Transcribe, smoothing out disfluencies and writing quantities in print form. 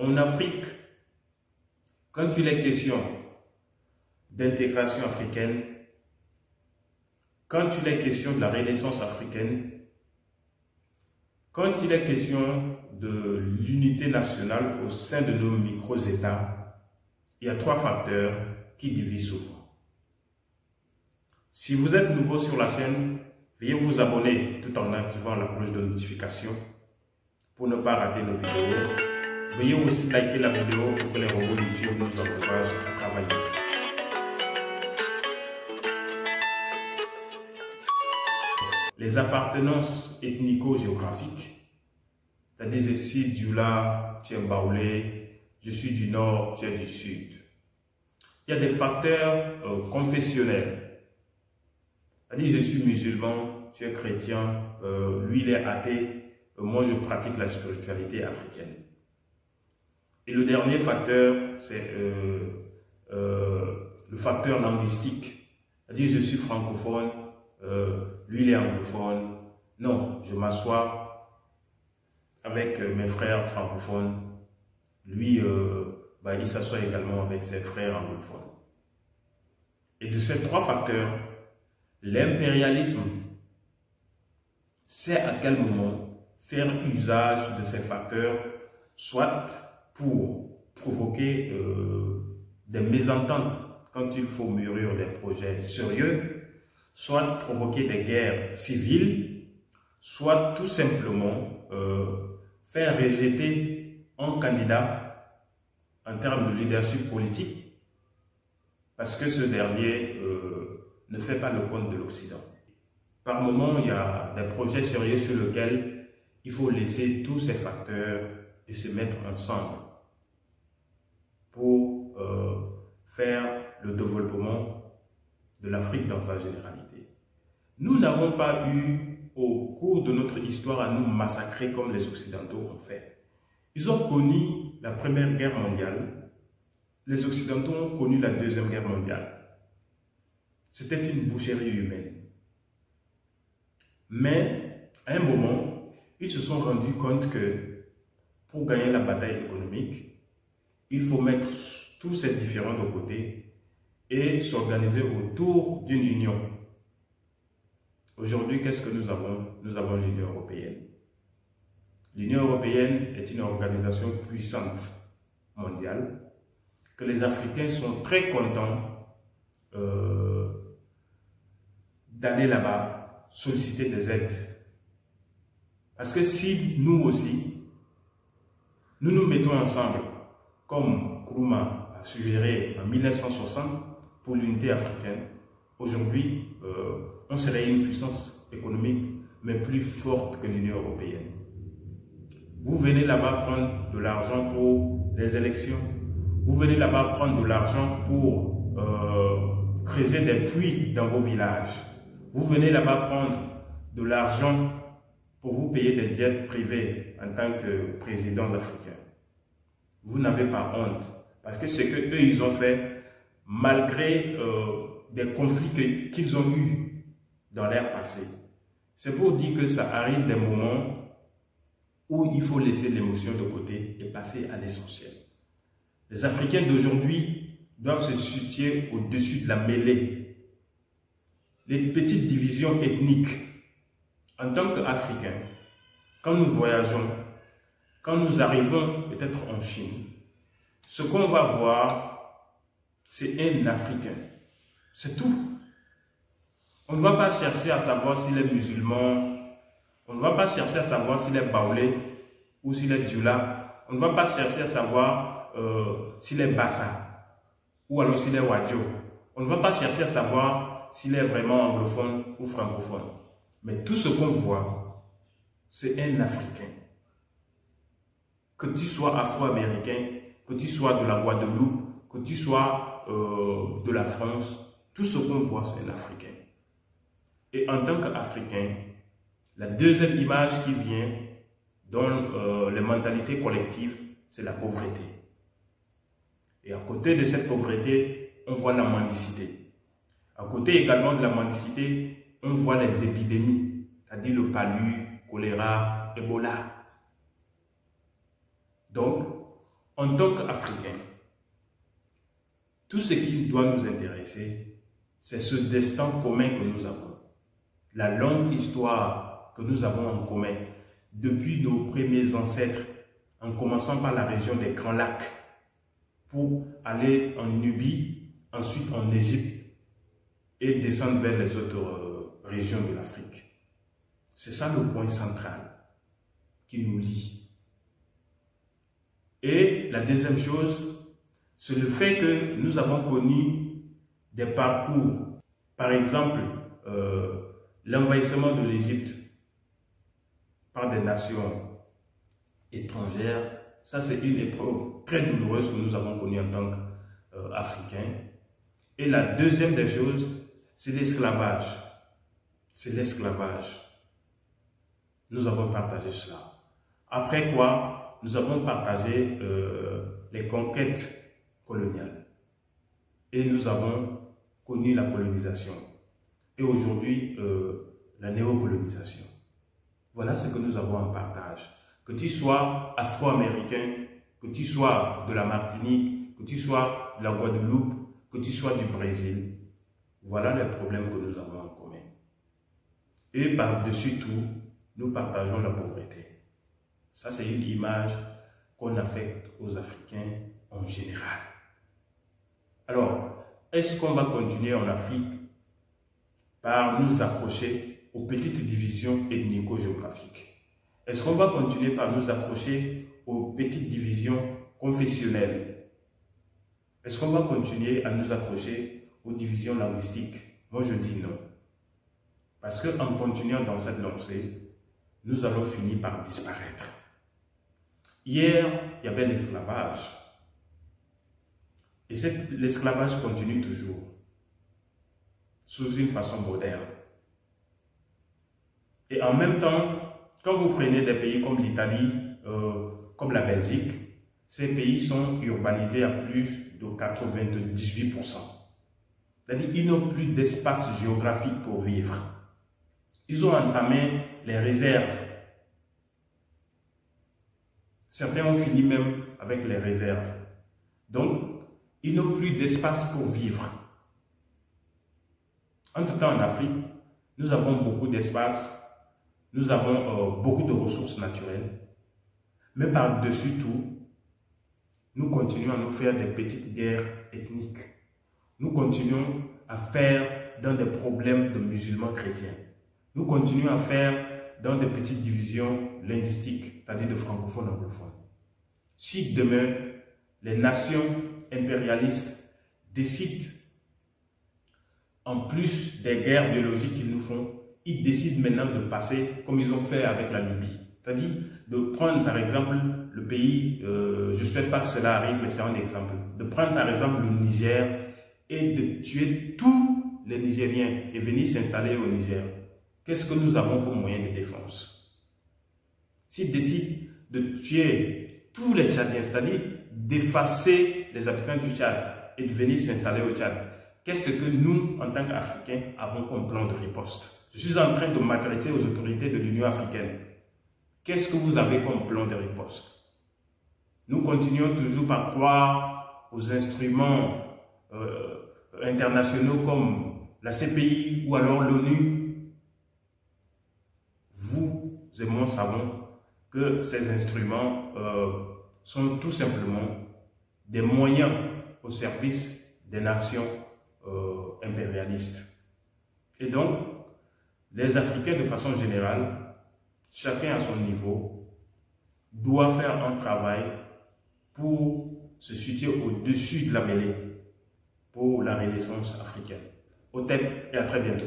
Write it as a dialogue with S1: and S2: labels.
S1: En Afrique, quand il est question d'intégration africaine, quand il est question de la renaissance africaine, quand il est question de l'unité nationale au sein de nos micro-États, il y a 3 facteurs qui divisent souvent. Si vous êtes nouveau sur la chaîne, veuillez vous abonner tout en activant la cloche de notification pour ne pas rater nos vidéos. Veuillez aussi liker la vidéo pour que les robots YouTube nous encouragent à travailler. Les appartenances ethnico-géographiques, c'est-à-dire je suis du Dioula, tu es Baoulé, je suis du Nord, tu es du Sud. Il y a des facteurs confessionnels, c'est-à-dire je suis musulman, tu es chrétien, lui il est athée, moi je pratique la spiritualité africaine. Et le dernier facteur, c'est le facteur linguistique, c'est-à-dire je suis francophone, lui il est anglophone. Non, je m'assois avec mes frères francophones, lui il s'assoit également avec ses frères anglophones. Et de ces 3 facteurs, l'impérialisme sait à quel moment faire usage de ces facteurs, soit pour provoquer des mésententes quand il faut mûrir des projets sérieux, soit provoquer des guerres civiles, soit tout simplement faire rejeter un candidat en termes de leadership politique, parce que ce dernier ne fait pas le compte de l'Occident. Par moment, il y a des projets sérieux sur lesquels il faut laisser tous ces facteurs et se mettre ensemble pour faire le développement de l'Afrique dans sa généralité. Nous n'avons pas eu, au cours de notre histoire, à nous massacrer comme les Occidentaux ont fait. Ils ont connu la Première Guerre mondiale, les Occidentaux ont connu la Deuxième Guerre mondiale. C'était une boucherie humaine. Mais, à un moment, ils se sont rendus compte que pour gagner la bataille économique, il faut mettre tous ces différends de côté et s'organiser autour d'une union. Aujourd'hui, qu'est-ce que nous avons? Nous avons l'Union européenne. L'Union européenne est une organisation puissante mondiale que les Africains sont très contents d'aller là-bas solliciter des aides. Parce que si nous aussi, nous nous mettons ensemble, comme Nkrumah a suggéré en 1960, pour l'unité africaine, aujourd'hui, on serait une puissance économique, mais plus forte que l'Union européenne. Vous venez là-bas prendre de l'argent pour les élections, vous venez là-bas prendre de l'argent pour creuser des puits dans vos villages, vous venez là-bas prendre de l'argent pour vous payer des jets privés en tant que présidents africains. Vous n'avez pas honte, parce que ce qu'eux ils ont fait, malgré des conflits qu'ils ont eus dans l'ère passée. C'est pour dire que ça arrive des moments où il faut laisser l'émotion de côté et passer à l'essentiel. Les Africains d'aujourd'hui doivent se situer au-dessus de la mêlée. Les petites divisions ethniques. En tant qu'Africains, quand nous voyageons, quand nous arrivons peut-être en Chine, ce qu'on va voir, c'est un Africain. C'est tout. On ne va pas chercher à savoir s'il est musulman, on ne va pas chercher à savoir s'il est Baoulé ou s'il est Dioula, on ne va pas chercher à savoir s'il est Bassa ou alors s'il est Wadjo. On ne va pas chercher à savoir s'il est vraiment anglophone ou francophone. Mais tout ce qu'on voit, c'est un Africain. Que tu sois afro-américain, que tu sois de la Guadeloupe, que tu sois de la France, tout ce qu'on voit, c'est un Africain. Et en tant qu'Africain, la deuxième image qui vient dans les mentalités collectives, c'est la pauvreté. Et à côté de cette pauvreté, on voit la mendicité. À côté également de la mendicité, on voit les épidémies, c'est-à-dire le palu, choléra, Ebola. Donc, en tant qu'Africains, tout ce qui doit nous intéresser, c'est ce destin commun que nous avons. La longue histoire que nous avons en commun, depuis nos premiers ancêtres, en commençant par la région des Grands Lacs, pour aller en Nubie, ensuite en Égypte, et descendre vers les autres régions de l'Afrique. C'est ça le point central qui nous lie. Et la deuxième chose, c'est le fait que nous avons connu des parcours. Par exemple, l'envahissement de l'Égypte par des nations étrangères, ça c'est une épreuve très douloureuse que nous avons connue en tant qu'Africains. Et la deuxième des choses, c'est l'esclavage. C'est l'esclavage. Nous avons partagé cela. Après quoi, nous avons partagé les conquêtes coloniales. Et nous avons connu la colonisation. Et aujourd'hui, la néocolonisation. Voilà ce que nous avons en partage. Que tu sois afro-américain, que tu sois de la Martinique, que tu sois de la Guadeloupe, que tu sois du Brésil, voilà les problèmes que nous avons en commun. Et par-dessus tout, nous partageons la pauvreté. Ça, c'est une image qu'on affecte aux Africains en général. Alors, est-ce qu'on va continuer en Afrique par nous accrocher aux petites divisions ethnico-géographiques? Est-ce qu'on va continuer par nous accrocher aux petites divisions confessionnelles? Est-ce qu'on va continuer à nous accrocher aux divisions linguistiques? Moi, je dis non. Parce qu'en continuant dans cette lancée, nous allons finir par disparaître. Hier, il y avait l'esclavage. Et l'esclavage continue toujours, sous une façon moderne. Et en même temps, quand vous prenez des pays comme l'Italie, comme la Belgique, ces pays sont urbanisés à plus de 98%. C'est-à-dire qu'ils n'ont plus d'espace géographique pour vivre. Ils ont entamé les réserves. Certains ont fini même avec les réserves. Donc, ils n'ont plus d'espace pour vivre. En tout temps, en Afrique, nous avons beaucoup d'espace, nous avons beaucoup de ressources naturelles, mais par-dessus tout, nous continuons à nous faire des petites guerres ethniques. Nous continuons à faire dans des problèmes de musulmans chrétiens. Nous continuons à faire dans des petites divisions linguistiques, c'est-à-dire de francophones anglophones. Si demain, les nations impérialistes décident, en plus des guerres biologiques qu'ils nous font, ils décident maintenant de passer comme ils ont fait avec la Libye. C'est-à-dire de prendre par exemple le pays, je ne souhaite pas que cela arrive, mais c'est un exemple, de prendre par exemple le Niger et de tuer tous les Nigériens et venir s'installer au Niger. Qu'est-ce que nous avons comme moyen de défense? S'ils décident de tuer tous les Tchadiens, c'est-à-dire d'effacer les habitants du Tchad et de venir s'installer au Tchad, qu'est-ce que nous, en tant qu'Africains, avons comme plan de riposte? Je suis en train de m'adresser aux autorités de l'Union africaine. Qu'est-ce que vous avez comme plan de riposte? Nous continuons toujours par croire aux instruments internationaux comme la CPI ou alors l'ONU. Vous et moi savons que ces instruments sont tout simplement des moyens au service des nations impérialistes. Et donc, les Africains de façon générale, chacun à son niveau, doit faire un travail pour se situer au-dessus de la mêlée pour la renaissance africaine. Au thème et à très bientôt.